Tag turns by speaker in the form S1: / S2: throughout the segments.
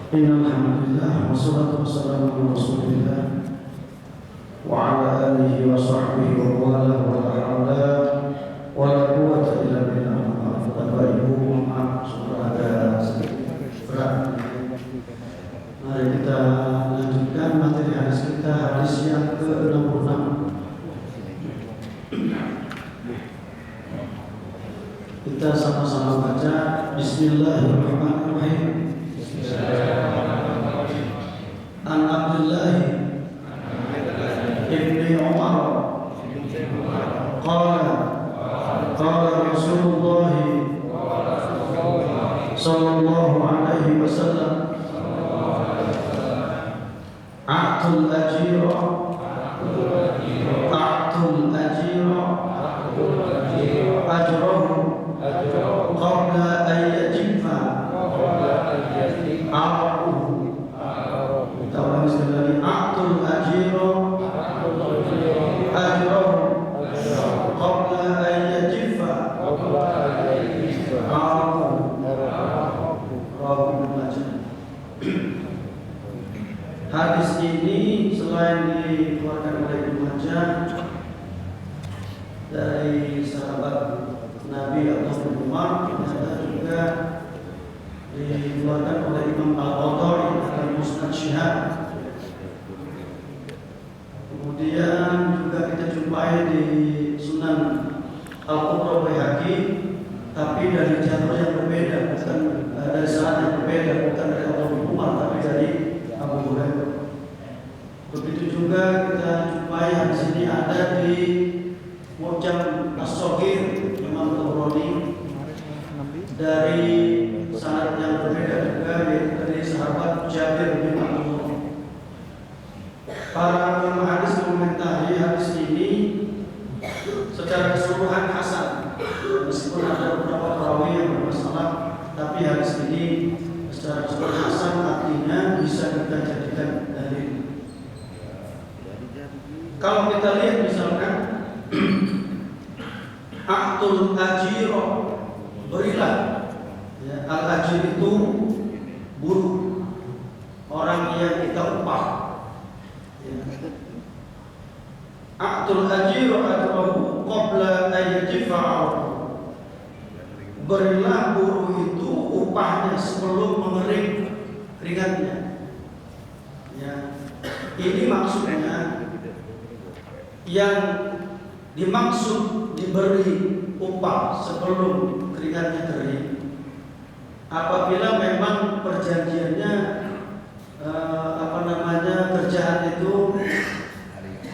S1: Innalhamdulillah wassalatu wassalamu ala Rasulillah wa ala alihi wa sahbihi wa wala wa la hawla wa la quwwata illa billah. Bapak Ibu, maaf sudah ada sedikit berat. Mari kita lanjutkan materi hadis kita, hadis yang ke-66. Kita sama-sama baca Bismillahirrahmanirrahim. An Abdullah ibni Umar qala Rasulullah sallallahu alaihi wasallam a'tul ajira ajrahu qabla an yajiffa araquhu. Kita ulangi sekali lagi. A'tul ajira ajrahu qabla an yajiffa araquhu. Hadis ini selain dikeluarkan oleh Ibnu Majah dari sahabat Nabi atau Umar, ternyata juga dikeluarkan oleh Imam Al-Qadhari dalam Musnad Syihab. Kemudian juga kita jumpai di Sunan Al-Kubra Baihaqi, tapi dari jalur yang berbeda, bukan dari sanad yang berbeda, bukan dari Abu Umar, tapi dari Abu Hurairah. Begitu juga kita jumpai hadis ini ada di Mu'jam As-Shaghir Imam Tabrani dari sanad yang berbeda juga, yaitu dari sahabat Jabir bin Abdullah. Para ulama hadis mengomentari hadis ini secara keseluruhan hasan, meskipun ada beberapa perawi yang bermasalah, tapi hadis ini secara keseluruhan hasan, artinya bisa kita jadikan dalil. Kalau kita lihat misalkan a'tul ajira, berilah, ya, al-ajir itu buruh, orang yang kita upah, ya. A'tul ajira ajrahu qabla an yajiffa, berilah buruh itu upahnya sebelum mengering keringatnya, ya. Ini maksudnya yang dimaksud diberi upah sebelum keringatnya kering apabila memang perjanjiannya kerjaan itu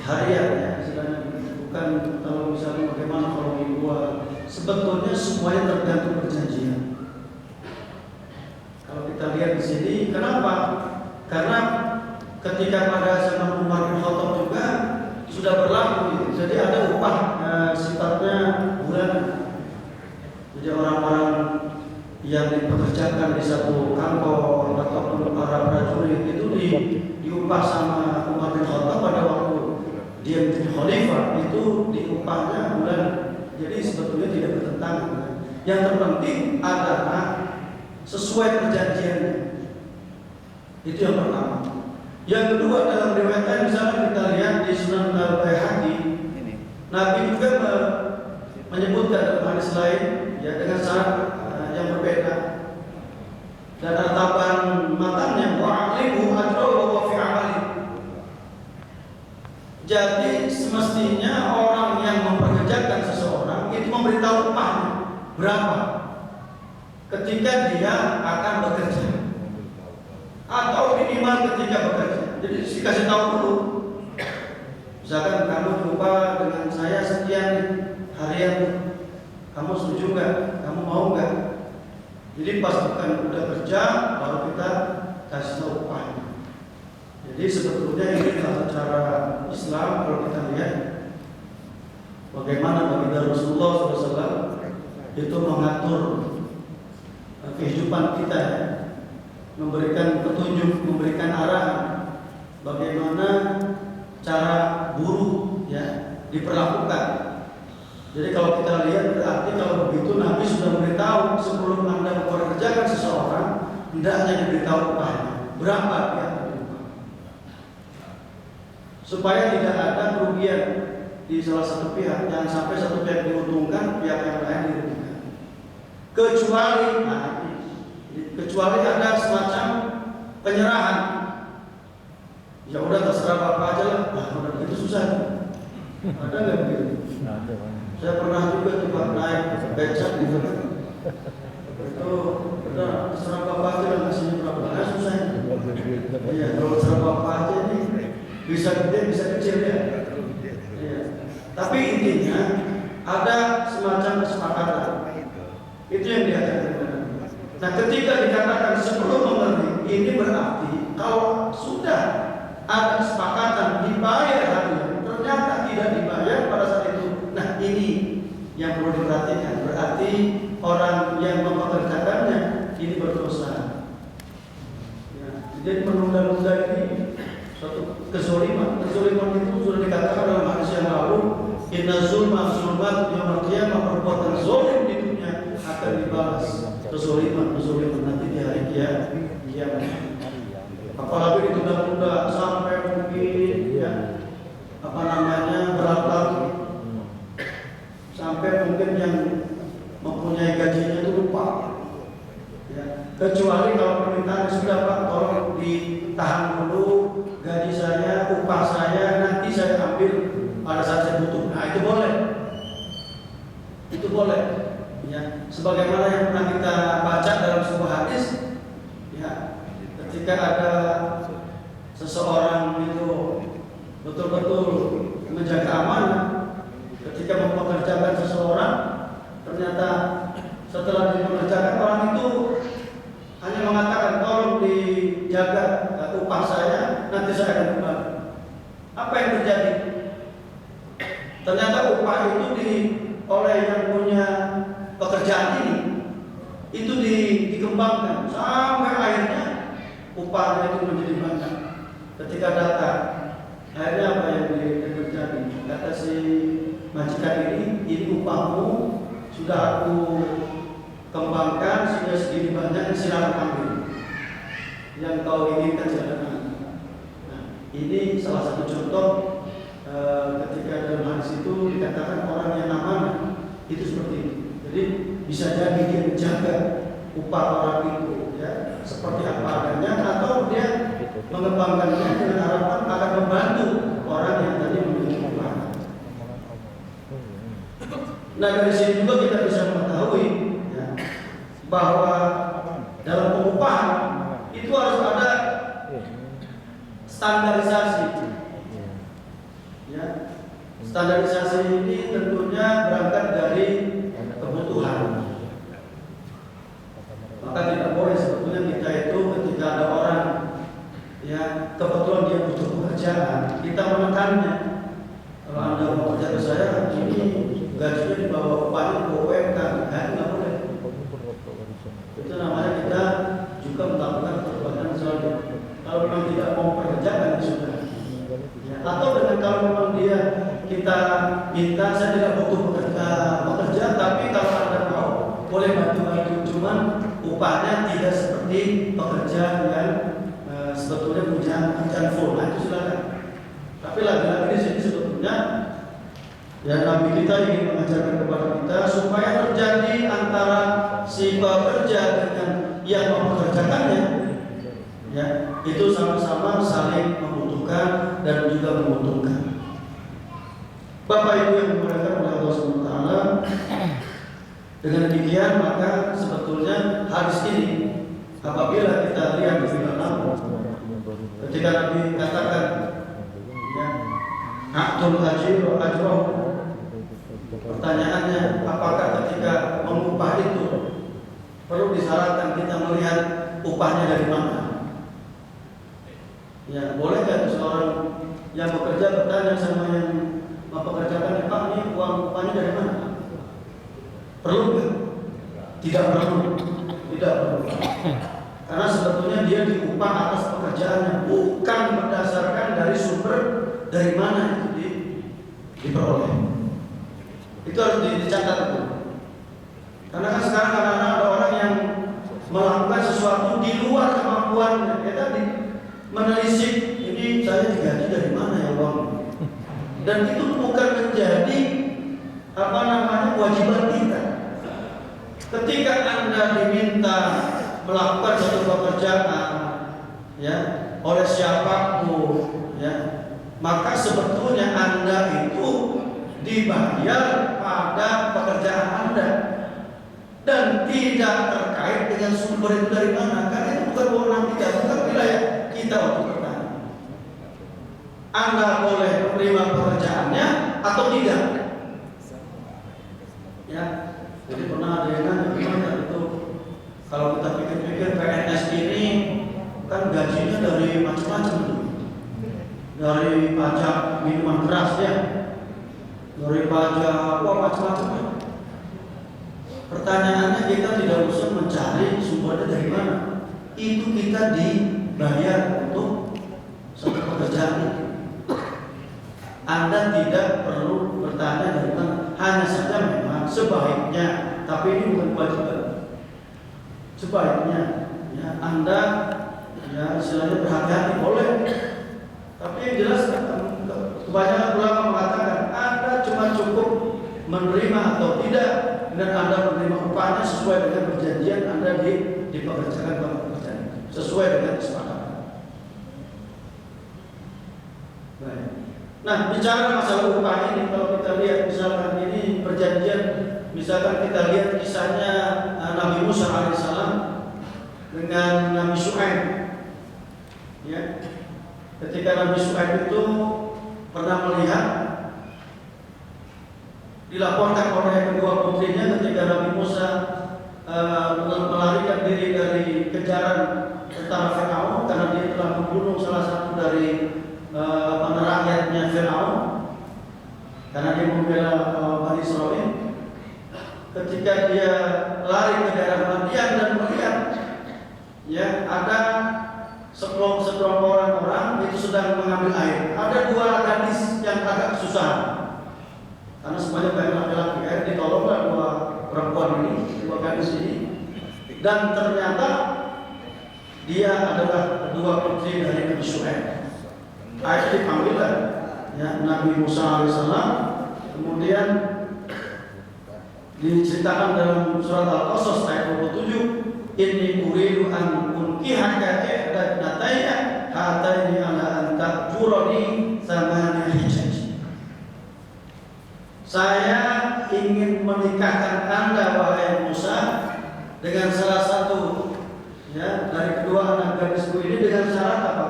S1: harian, ya, bukan kalau misalnya bagaimana kalau mingguan. Sebetulnya semuanya tergantung perjanjian. Kalau kita lihat di sini, kenapa? Karena ketika pada zaman Umar bin Khattab juga sudah berlaku, gitu. Jadi ada upah sifatnya bulanan. Jadi orang-orang yang dipekerjakan di satu kantor ataupun para prajurit itu diupah sama Umar bin Khattab pada waktu dia menjadi khalifah, itu diupahnya bulanan. Jadi sebetulnya tidak bertentangan. Yang terpenting adalah sesuai perjanjiannya. Itu yang pertama. Yang kedua, dalam riwayat lain misalnya kita lihat di Sunan Al-Baihaqi, Nabi juga menyebutkan dalam hadis lain, ya, dengan syarat yang berbeda. Dan atapan matanya wa'alimu ajrahu wa fi amali. Jadi semestinya orang yang memperkerjakan seseorang itu memberitahu upahnya berapa ketika dia akan bekerja, atau minimal ketika bekerja. Jadi dikasih tahu dulu. Misalkan kamu berupah dengan saya sekian harian, kamu setuju nggak? Kamu mau nggak? Jadi pas bukan udah kerja baru kita kasih tahu upahnya. Jadi sebetulnya ini tata cara Islam kalau kita lihat bagaimana baginda Rasulullah SAW itu mengatur kehidupan kita, ya. Memberikan petunjuk, memberikan arahan bagaimana cara buruh, ya, diperlakukan. Jadi kalau kita lihat berarti kalau begitu Nabi sudah memberitahu sebelum Anda mempekerjakan seseorang, hendaknya diberitahu upahnya. berapa dia terima, supaya tidak ada kerugian di salah satu pihak, jangan sampai satu pihak diuntungkan, pihak yang lain dirugikan. Kecuali ada semacam penyerahan. Ya udah terserah bapak aja lah. Nah, udah itu susah. Ada nggak begitu? Saya pernah juga coba naik becak gitu kan. Itu udah terserah bapak aja lah, ngasihnya berapa? Nah, susah. Iya, kalau terserah bapak aja nih bisa gede bisa kecil ya. Iya. Tapi intinya ada semacam kesepakatan. Itu yang diajarkan. Nah, ketika dikatakan sebelum mengerti, ini berarti kalau sudah ada kesepakatan dibayar hari ternyata tidak dibayar pada saat itu. Nah, ini yang perlu diperhatikan. Berarti orang yang mempekerjakannya ini berdosa. Ya, jadi menunda-nunda ini suatu kezaliman. Kezaliman itu sudah dikatakan dalam hadis yang lalu, inna zulma zulmat yaumil qiyamah, perbuatan zalim di dunia akan dibalas kezaliman nanti di hari kiamat. Apalagi ditunda-tunda sampai mungkin berlalu sampai mungkin yang mempunyai gajinya itu lupa. Ya. Kecuali kalau permintaan sudah Pak, tolong ditahan dulu gaji saya, upah saya, nanti saya ambil pada saat saya butuh. Nah, itu boleh. Itu boleh. Ya, sebagaimana yang pernah kita baca dalam sebuah hadis, ya, ketika ada seseorang itu betul-betul menjaga amanah, ketika mempekerjakan seseorang, ternyata setelah dipekerjakan orang itu hanya mengatakan tolong dijaga upah saya, nanti saya akan kembali. Apa yang terjadi? Ternyata upah itu oleh yang punya pekerjaan ini itu dikembangkan sampai akhirnya upahnya itu menjadi banyak. Ketika datang, akhirnya apa yang terjadi? Kata si majikan ini upahmu sudah aku kembangkan sudah segini banyak, silakan ambil yang kau inginkan silakan. Nah, ini salah satu contoh ketika dalam hadis itu dikatakan orang yang amanah itu seperti ini. Jadi bisa jadi dia menjaga upah orang itu ya seperti apa adanya, atau dia mengembangkannya dengan harapan akan membantu orang yang tadi memiliki upah. Nah, dari sini juga kita bisa mengetahui ya, bahwa dalam pengupahan itu harus ada standarisasi. Ya, standarisasi ini tentunya berangkat dari kebutuhan. Maka tidak boleh sebetulnya kita itu ketika ada orang ya kebetulan dia butuh pekerjaan, kita menekannya. Kalau Anda mau kerja ke saya, ini gajinya di bawah upahnya ke UMK, nggak boleh. Itu namanya kita juga melakukan perbuatan zalim. Kalau memang tidak mau pekerjaan sudah. Ya, atau dengan kalau memang dia kita minta, saya tidak butuh pekerja, tapi kalau Anda mau boleh bantu-bantu, cuman upahnya tidak seperti pekerja yang sebetulnya punya pekerjaan full. Nah, itu silakan. Tapi lagi-lagi di sini sebetulnya ya Nabi kita ingin mengajarkan kepada kita supaya terjadi antara si pekerja dengan yang mempekerjakannya, ya itu sama-sama saling membutuhkan dan juga menguntungkan. Bapak Ibu yang dimuliakan oleh Allah SWT, dengan demikian maka sebetulnya hadis ini apabila kita lihat di dalam ketika Nabi katakan ya aktul ajir ajroh, pertanyaannya apakah ketika mengupah itu perlu disyaratkan kita melihat upahnya dari mana? Ya boleh nggak seorang yang bekerja bertanya sama yang mempekerjakan, Pak ini uang upahnya dari mana? Perlu nggak? Tidak perlu. Tidak perlu. Karena sebetulnya dia diupah atas pekerjaannya, bukan berdasarkan dari sumber dari mana itu diperoleh. Itu harus dicatat itu. Karena kan sekarang kadang-kadang ada orang yang melakukan sesuatu di luar kemampuannya. Ya tadi menelisik, ini saya digaji dari mana ya uang? Dan itu bukan menjadi kewajiban kita. Ketika Anda diminta melakukan satu pekerjaan, ya, oleh siapapun, ya, maka sebetulnya Anda itu dibayar pada pekerjaan Anda dan tidak terkait dengan sumber itu dari mana, karena itu bukan wewenang kita, bukan wilayah kita untuk bertanya. Anda boleh menerima pekerjaannya atau tidak, ya. Jadi pernah ada yang nanya gimana itu kalau kita pikir-pikir PNS ini kan gajinya dari macam-macam tuh, dari pajak minuman keras ya, dari pajak macam-macam ya. Pertanyaannya kita tidak usah mencari sumbernya dari mana. Itu kita dibayar untuk satu pekerjaan itu. Anda tidak perlu bertanya dari mana. Hanya saja memang sebaiknya, tapi ini bukan kewajiban. Sebaiknya ya Anda ya istilahnya berhati-hati boleh. Tapi yang jelas kebanyakan ulama mengatakan Anda cuma cukup menerima atau tidak, dan Anda menerima upahnya sesuai dengan perjanjian Anda dipekerjakan pada pekerjaan sesuai dengan kesepakatan. Baik. Nah, bicara masalah upah ini, kalau kita lihat misalkan ini perjanjian, misalkan kita lihat kisahnya Nabi Musa alaihissalam dengan Nabi Syuaib, ya. Ketika Nabi Syuaib itu pernah melihat, dilaporkan oleh kedua putrinya ketika Nabi Musa melarikan diri dari kejaran tentara Firaun karena dia telah membunuh salah satu dari rakyatnya Firaun karena dia membela Bani Israil. Ketika dia lari ke daerah Madian dan melihat ya ada sekelompok orang itu sedang mengambil air. Ada dua gadis yang agak kesusahan karena semuanya banyak laki-laki. Akhirnya ditolonglah dua perempuan ini, dua gadis ini, dan ternyata dia adalah kedua putri dari Nabi Syuaib. Akhirnya dipanggillah ya Nabi Musa alaihissalam. Kemudian diceritakan dalam surat Al-Qasas ayat 27, inni uridu an unkihaka ihdatayya hataini ala an ta'jurani thamaniya hijaj. Saya ingin menikahkan Anda wahai Musa dengan salah satu ya dari kedua anak gadisku ini dengan syarat apa?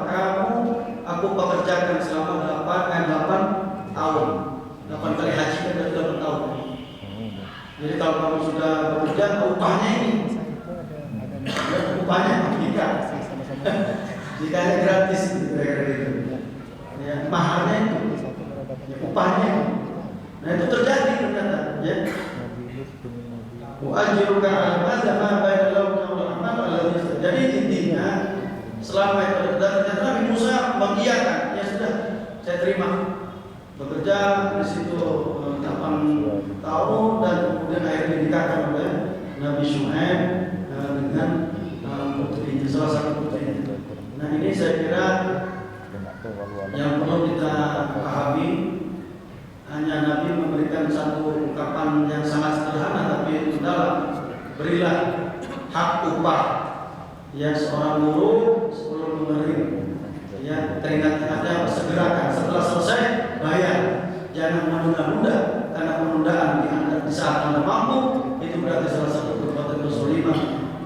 S1: Aku pekerjakan selama 8 tahun. 8 kali haji kan dari 8 tahun. Jadi kalau kamu sudah bekerja, upahnya ini, upahnya nikah. Jika gratis, ya, maharnya itu, ya, upahnya. Nah itu terjadi ternyata, ya. U'ajiruka al-madza ma baina al-lawhi wal amal alladhi. Jadi intinya selama itu ternyata Nabi Musa mengiyakan, ya sudah, saya terima bekerja di situ 8 tahun dan kemudian akhirnya dinikahkan oleh Nabi Syuaib dengan putrinya, salah satu putrinya. Nah ini saya kira yang perlu kita pahami. Hanya Nabi memberikan satu ungkapan yang sangat sederhana tapi itu dalam. Berilah hak upah ya seorang guru sebelum menerima. Ya teringat-ingatnya segerakan, setelah selesai bayar. Jangan menunda-nunda, karena penundaan di saat Anda mampu itu berarti salah satu perbuatan kezaliman,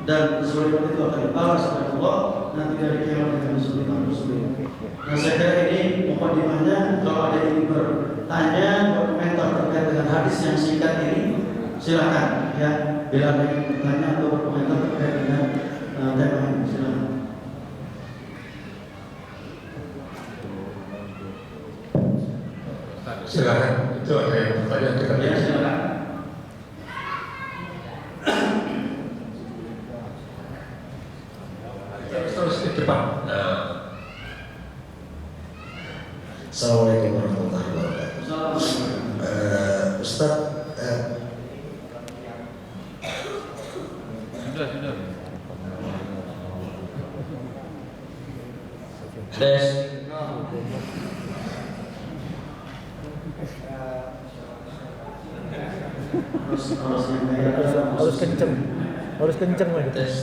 S1: dan kezaliman itu akan dibalas oleh Allah nanti dari kiamat dengan kezaliman. Nah saya kira ini mukadimahnya. Kalau ada yang bertanya, berkomentar terkait dengan hadis yang singkat ini, silakan ya. Bila ada yang bertanya atau berkomentar terkait dengan tema ini, silakan.
S2: Silakan, itu ada yang bertanya terkait.
S1: Ya, silakan.
S2: Terus di depan.
S3: Assalamualaikum warahmatullahi wabarakatuh. Ustaz,
S4: sudah.
S3: Tes.
S4: Harus kenceng. Harus kenceng lagi.
S3: Tes.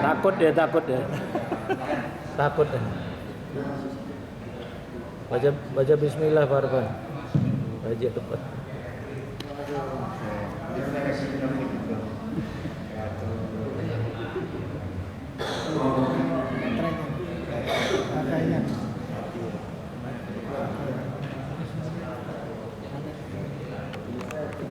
S4: Takut ya. Takut ya. Baca bismillah Pak Arfan. Baca tepat.